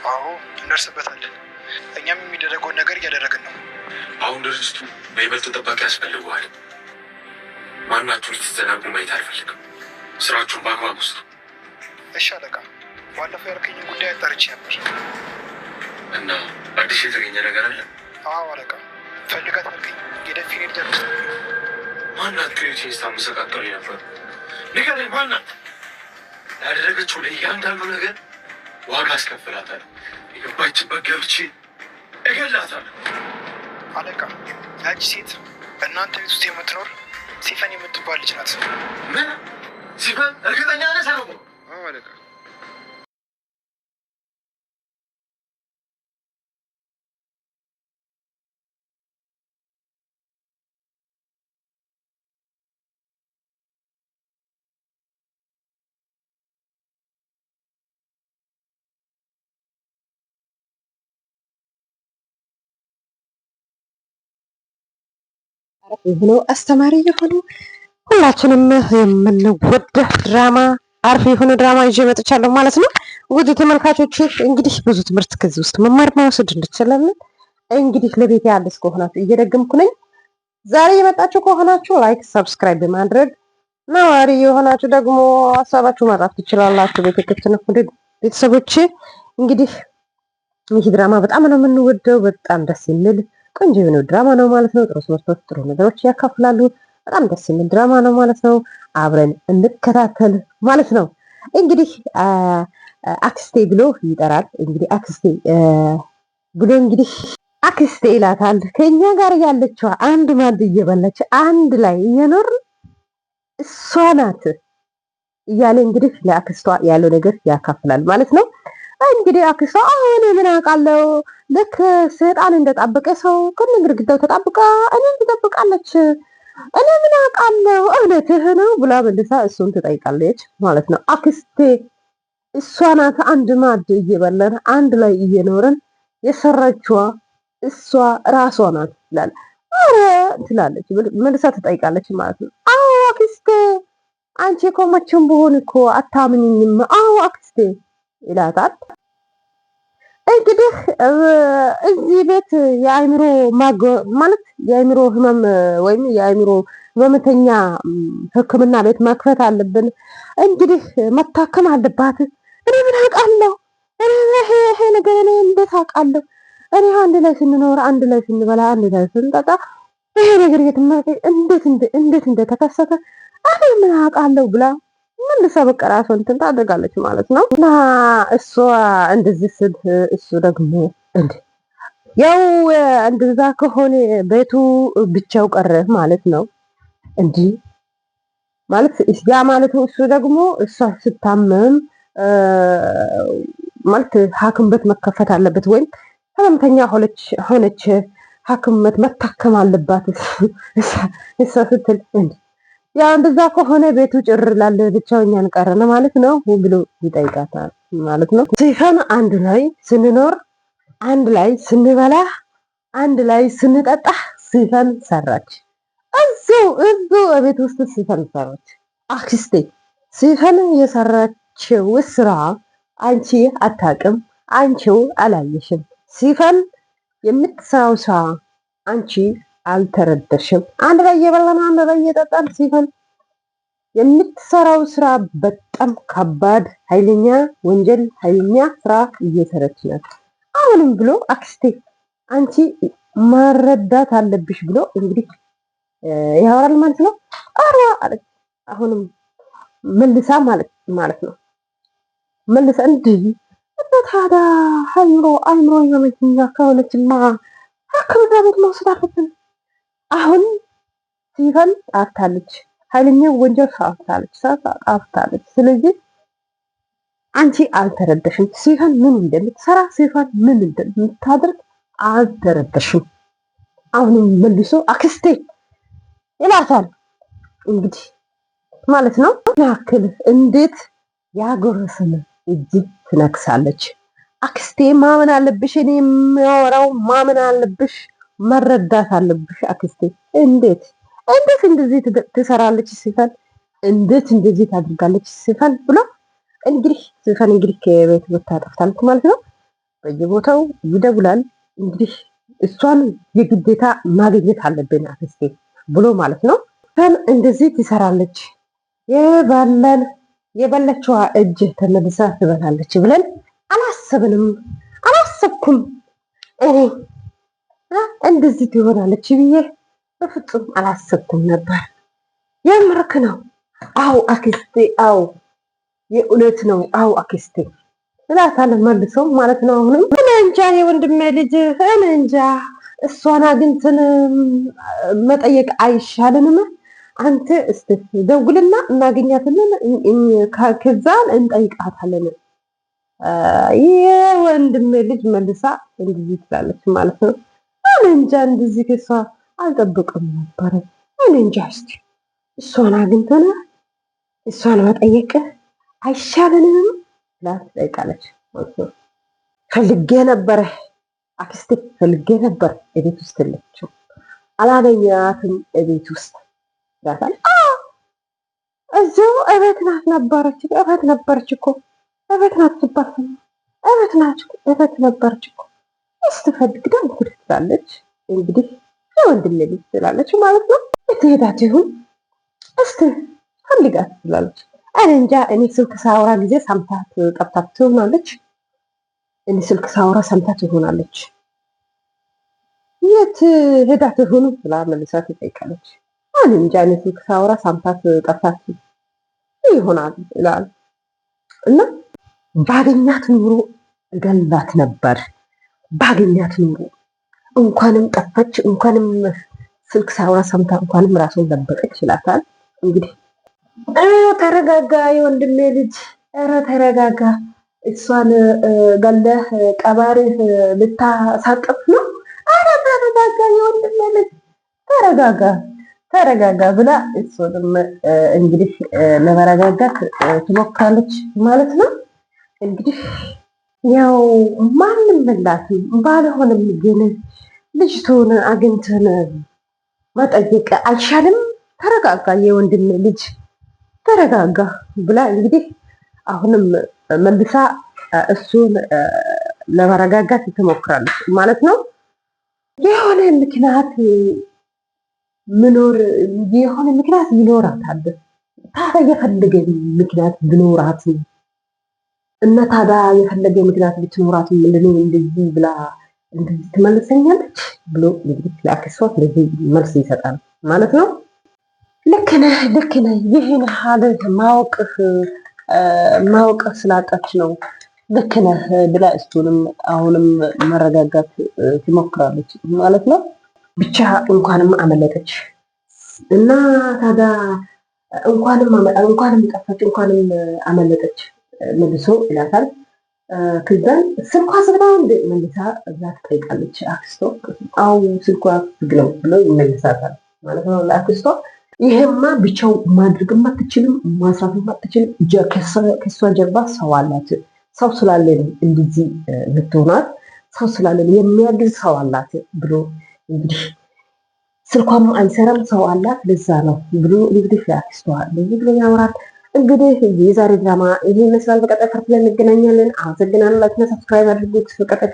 አዎ እንደርስበታለን። እኛም የሚደረገውን ነገር እያደረግን ነው። አሁን ድርጅቱ በይበልጥ ጠባቂ ያስፈልገዋል። ማናችሁ ልትዘናጉ ማየት አልፈልግም። ስራችሁን በአግባብ ውስጥ። እሺ አለቃ፣ ባለፈው ያልከኝን ጉዳይ አጣርቼ ነበር እና አዲስ የተገኘ ነገር አለ? አዎ አለቃ፣ ፈልጋት ያልከኝ የደፊኔ ልጅ አለች። ማናት? ክሬቲን ስታመሰቃቀሉ ነበር። ንገረኝ፣ ማናት? ያደረገችው ለእያንዳንዱ ነገር ዋጋ አስከፍላታለሁ። የገባችበት ገብቼ እገላታለሁ። አለቃ፣ ያቺ ሴት እናንተ ቤት ውስጥ የምትኖር ሲፈን የምትባል ልጅ ናት። ምን? ሲፈን? እርግጠኛ ነህ ሰለሞን? አዎ አለቃ። የሆነው አስተማሪ የሆኑ ሁላችንም የምንወደው ድራማ አሪፍ የሆነ ድራማ ይዤ መጥቻለሁ ማለት ነው። ውድ ተመልካቾች እንግዲህ ብዙ ትምህርት ከዚህ ውስጥ መማር መውሰድ እንችላለን። እንግዲህ ለቤት አዲስ ከሆናችሁ እየደገምኩ ነኝ። ዛሬ የመጣችሁ ከሆናችሁ ላይክ፣ ሰብስክራይብ በማድረግ ነዋሪ የሆናችሁ ደግሞ ሀሳባችሁ ማጻፍ ትችላላችሁ። ቤት ክፍት ነው። ቤተሰቦቼ እንግዲህ ይህ ድራማ በጣም ነው የምንወደው። በጣም ደስ የሚል ቆንጆ የሆነ ድራማ ነው ማለት ነው። ጥሩ ትምህርቶች፣ ጥሩ ነገሮች ያካፍላሉ። በጣም ደስ የሚል ድራማ ነው ማለት ነው። አብረን እንከታተል ማለት ነው። እንግዲህ አክስቴ ብሎ ይጠራል። እንግዲህ አክስቴ ብሎ እንግዲህ አክስቴ ይላታል። ከኛ ጋር ያለችዋ አንድ ማድ እየበላች አንድ ላይ እየኖርን እሷ ናት እያለ እንግዲህ ለአክስቷ ያለው ነገር ያካፍላል ማለት ነው። እንግዲህ አክስቷ አሁን ምን አውቃለሁ፣ ልክ ሰይጣን እንደጣበቀ ሰው ከነ ግድግዳው ተጣብቃ እኔን ትጠብቃለች። እኔ ምን አውቃለሁ፣ እውነትህ ነው ብላ መልሳ እሱን ትጠይቃለች ማለት ነው። አክስቴ እሷ ናት አንድ ማድ እየበላን አንድ ላይ እየኖረን የሰራችዋ እሷ ራሷ ናት ይላል። አረ ትላለች መልሳ ትጠይቃለች ማለት ነው። አዎ አክስቴ፣ አንቺ እኮ መቼም ብሆን እኮ አታምኝም። አዎ አክስቴ ይላታል። እንግዲህ እዚህ ቤት የአእምሮ ማለት የአእምሮ ህመም ወይም የአእምሮ ህመምተኛ ሕክምና ቤት መክፈት አለብን። እንግዲህ መታከም አለባት። እኔ ምን አውቃለሁ? እኔ ይሄ ነገር እኔ እንዴት አውቃለሁ? እኔ አንድ ላይ ስንኖር፣ አንድ ላይ ስንበላ፣ አንድ ላይ ስንጠጣ ይሄ ነገር እንዴት እንደተከሰተ እኔ ምን አውቃለሁ ብላ መልሳ በቃ ራሷን እንትን ታደርጋለች ማለት ነው። እና እሷ እንደዚህ ስል እሱ ደግሞ ያው እንደዛ ከሆነ ቤቱ ብቻው ቀረ ማለት ነው። እንዲህ ማለት ያ ማለት እሱ ደግሞ እሷ ስታመም ማለት ሐኪም ቤት መከፈት አለበት ወይም ህመምተኛ ሆነች ሐኪም ቤት መታከም አለባት እሷ ስትል ያው እንደዛ ከሆነ ቤቱ ጭር ላለ ብቻው እኛን ቀረነ ማለት ነው ብሎ ይጠይቃታል ማለት ነው። ሲፈን አንድ ላይ ስንኖር፣ አንድ ላይ ስንበላ፣ አንድ ላይ ስንጠጣ ሲፈን ሰራች። እዚሁ ቤት ውስጥ ሲፈን ሰራች። አክስቴ ሲፈን የሰራችው ስራ አንቺ አታውቅም፣ አንቺው አላየሽም። ሲፈን የምትሰራው ስራ አንቺ አልተረዳሽም። አንድ ላይ እየበላን አንድ ላይ እየጠጣን ሲፈን የምትሰራው ስራ በጣም ከባድ ኃይለኛ ወንጀል ኃይለኛ ስራ እየሰራች ናት። አሁንም ብሎ አክስቴ አንቺ ማረዳት አለብሽ ብሎ እንግዲህ ያወራል ማለት ነው። አራ አለች። አሁንም መልሳ ማለት ነው መልሳ እንዲህ ታዲያ አይምሮ የመኪና ከሆነችማ ሕክምና ቤት መውሰድ አለብን። አሁን ሲፈን ጣፍታለች፣ ኃይለኛ ወንጀል ጣፍታለች። ስለዚህ አንቺ አልተረዳሽም። ሲፈን ምን እንደምትሰራ፣ ሲፈን ምን እንደምታደርግ አልተረዳሽም። አሁንም መልሶ አክስቴ ይላታል እንግዲህ ማለት ነው። ያክል እንዴት ያጎረሰን እጅ ትነክሳለች። አክስቴ ማመን አለብሽ፣ እኔ የሚያወራው ማመን አለብሽ፣ መረዳት አለብሽ አክስቴ። እንዴት እንደዚህ ትሰራለች ሲፈን፣ እንዴት እንደዚህ ታደርጋለች ሲፈን ብሎ እንግዲህ ሲፈን እንግዲህ ከቤት ወጣ ጠፍታለች ማለት ነው። በየቦታው ይደውላል። እንግዲህ እሷን የግዴታ ማግኘት አለብን አክስቴ ብሎ ማለት ነው። እንደዚህ ትሰራለች የበለችዋ እጅ ተመልሳ ትበላለች ብለን አላሰብኩም። እኔ እንደዚህ ትሆናለች ብዬ በፍጹም አላሰብኩም ነበር። የምርክ ነው? አው አክስቴ፣ አው የእውነት ነው። አው አክስቴ እላታለሁ መልሰው ማለት ነው። አሁንም እኔ እንጃ የወንድሜ ልጅ እኔ እንጃ። እሷን አግኝተን መጠየቅ አይሻልንም? አንተ እስቲ ደውልና እናገኛትለን፣ ከዛን እንጠይቃታለን። የወንድሜ ልጅ መልሳ እንደዚህ ትላለች ማለት ነው። እኔ እንጃ እንደዚህ ከሷ አልጠብቅም ነበር። እኔ እንጃ። እስቲ እሷን አግኝተን እሷን መጠየቅ አይሻልንም? ላት ጠይቃለች ማለት ነው። ፈልጌ ነበረ አክስቴ፣ ፈልጌ ነበር እቤት ውስጥ የለችው፣ አላገኘኋትም እቤት ውስጥ ዳታል። እዚሁ እቤት ናት ነበረች። እቤት ነበረች እኮ እቤት ናት ሲባል እቤት ነበረች እኮ። እስቲ ፈልግ ደግሞ ትላለች። እንግዲህ የወንድሜ ልጅ ትላለች ማለት ነው። የትሄዳት ይሁን እስቲ ፈልጋት ትላለች። እኔ እንጃ። እኔ ስልክ ሳወራ ጊዜ ሰምታት ጠብታት ትሆናለች። እኔ ስልክ ሳወራ ሰምታት ትሆናለች። የት ሄዳ ትሆኑ ብላ መልሳ ትጠይቃለች። እኔ እንጃ። እኔ ስልክ ሳወራ ሰምታት ጠብታት ይሆናል ይላል እና ባገኛት ኑሮ እገላት ነበር። ባገኛት ኑሮ እንኳንም ጠፋች፣ እንኳንም ስልክ ሳወራ ሰምታ እንኳንም ራሷን ደበቀች ይላታል። እንግዲህ ተረጋጋ የወንድሜ ልጅ፣ ኧረ ተረጋጋ። እሷን ገለህ ቀባሪህ ልታሳቅፍ ነው? ኧረ ተረጋጋ የወንድሜ ልጅ፣ ተረጋጋ ብላ እሱንም እንግዲህ ለመረጋጋት ትሞክራለች ማለት ነው። እንግዲህ ያው ማንም የላትም። ባልሆንም ግን ልጅቱን አግኝተን መጠየቅ አይሻልም? ተረጋጋ የወንድሜ ልጅ ተረጋጋ ብላ እንግዲህ አሁንም መልሳ እሱን ለመረጋጋት ትሞክራለች ማለት ነው። የሆነ ምክንያት ይኖራታል። ታዲያ የፈለገ ምክንያት ቢኖራት እና ታዲያ የፈለገ ምክንያት ብትኖራት ምንድነው እንደዚህ ብላ እንደዚህ ትመልሰኛለች ብሎ እንግዲህ ለአክስቷ ስለዚህ መልስ ይሰጣል ማለት ነው። ልክ ነህ ይህን ሀል ማወቅ ስላጣች ነው ልክ ነህ ብላ እሱንም አሁንም መረጋጋት ትሞክራለች ማለት ነው። ብቻ እንኳንም አመለጠች እና ታዲያ እንኳንም ጠፋች፣ እንኳንም አመለጠች መልሶ ይላታል። ከዛን ስልኳ ዝግ ነው እንደ መልሳ እዛ ትጠይቃለች አክስቷ። አው ስልኳ ዝግ ነው ብሎ ይመልሳታል ማለት ነው ለአክስቷ። ይሄማ ብቻው ማድረግም አትችልም፣ ማስራፍም አትችልም። ከሷ ጀርባ ሰው አላት። ሰው ስላለ እንደዚህ ልትሆናት፣ ሰው ስላለ የሚያግዝ ሰው አላት ብሎ እንግዲህ ስልኳም አይሰራም ሰው አላት ለዛ ነው ብሎ እንግዲህ ለአክስቷ እንደዚህ ብሎ ያወራል። እንግዲህ የዛሬ ድራማ ይሄ ይመስላል። በቀጣይ ፓርት ላይ እንገናኛለን። አመሰግናለሁ። ላይክ እና ሰብስክራይብ አድርጉት። በቀጣይ